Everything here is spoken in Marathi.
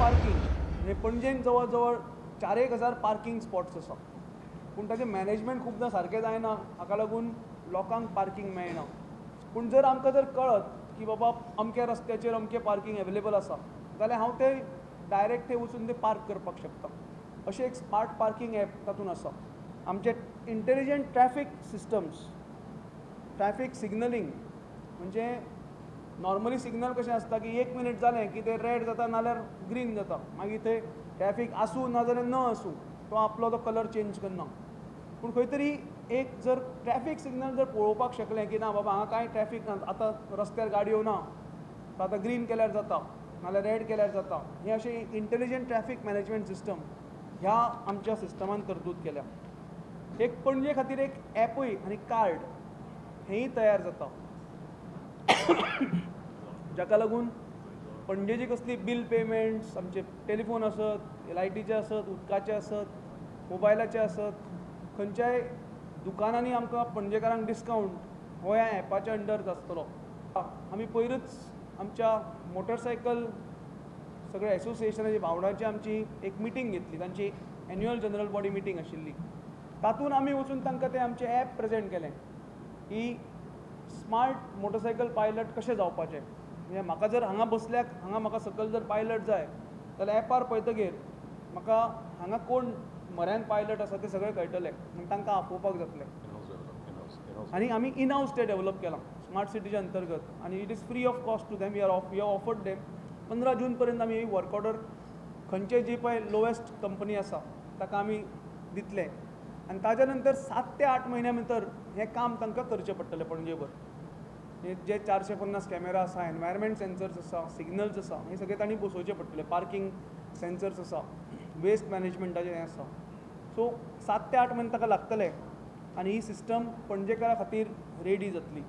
पार्किंग म्हणजे पणजेन जवळ जवळ 4,000 पार्किंग स्पॉट्स आसा, पूण ताचें मॅनेजमेंट खुबदां सारकें जायना, हाका लागून लोकांक पार्किंग मेळना. पूण जर आमकां जर कळत की बाबा अमक्या रस्त्याचेर अमकें पार्किंग एवेलेबल आसा, जाल्यार हांव तें डायरेक्ट थंय वचून तें पार्क करपाक शकता. अशें एक स्मार्ट पार्किंग ॲप तातूंत आसा. आमचे intelligent traffic systems, traffic signalling म्हणजे नॉर्मली सिग्नल कशें आसता की 1 मिनीट जालें की तें रेड जाता नाल्यार ग्रीन जाता, मागीर थंय ट्रॅफिक आसूं नाजाल्यार न आसूं तो आपलो तो कलर चेंज करना. पूण खंय तरी एक जर ट्रॅफिक सिग्नल जर पळोवपाक शकलें की ना बाबा हांगा कांय ट्रॅफिक ना, आतां रस्त्यार गाडयो ना, तो आतां ग्रीन केल्यार जाता नाल्यार रेड केल्यार जाता, हें अशें इंटेलिजंट ट्रॅफिक मॅनेजमेंट सिस्टम ह्या आमच्या सिस्टमान तरतूद केल्या. एक पणजे खातीर एक ॲपय आनी कार्ड हेंय तयार जाता, जाका लागून पणजेची कसली बिल पेमेंट्स, आमचे टेलिफोन आसत, लायटीचे आसत, उदकाचे आसत, मोबायलाचे आसत, खंयच्याय दुकानांनी आमकां पणजेकारांक डिस्कावंट हो ह्या ॲपाच्या अंडर आसतलो. आमी पयरूच आमच्या मोटरसायकल सगळे एसोसिएशनाची भावंडांची आमची एक मिटींग घेतली, तांची एन्युअल जनरल बॉडी मिटींग आशिल्ली. तातूंत आमी वचून तांकां तें आमचें ॲप प्रेजेंट केलें की स्मार्ट मोटरसायकल पायलट कशें जावपाचें. म्हणजे म्हाका जर हांगा बसल्याक हांगा म्हाका सकयल जर पायलट जाय जाल्यार ॲपार पळयतकीर म्हाका हांगा कोण म्हऱ्यान पायलट आसा तें सगळें कळटलें, आनी तांकां आपोवपाक जातलें. आनी आमी इन हावस तें डेवलप केलां स्मार्ट सिटीच्या अंतर्गत, आनी it is free of cost to them. We have offered them 15 June पर्यंत आमी वर्क ऑर्डर खंयचे जी पळय लोवेस्ट कंपनी आसा ताका आमी दितले, आनी ताज्या नंतर 7 ते 8 म्हयन्या भितर हें काम तांकां करचें पडटलें पणजेभर. जे 450 कॅमेरा आसा, एनवायरमेंट सेन्सर्स आसा, सिग्नल्स आसा, हे सगळे तांणी बसोवचे पडटले. पार्किंग सेन्सर्स आसा, वेस्ट मॅनेजमेंटाचें हें आसा. सो 7 ते 8 म्हयने ताका लागतले आनी ही सिस्टम पणजेकारा खातीर रेडी जातली.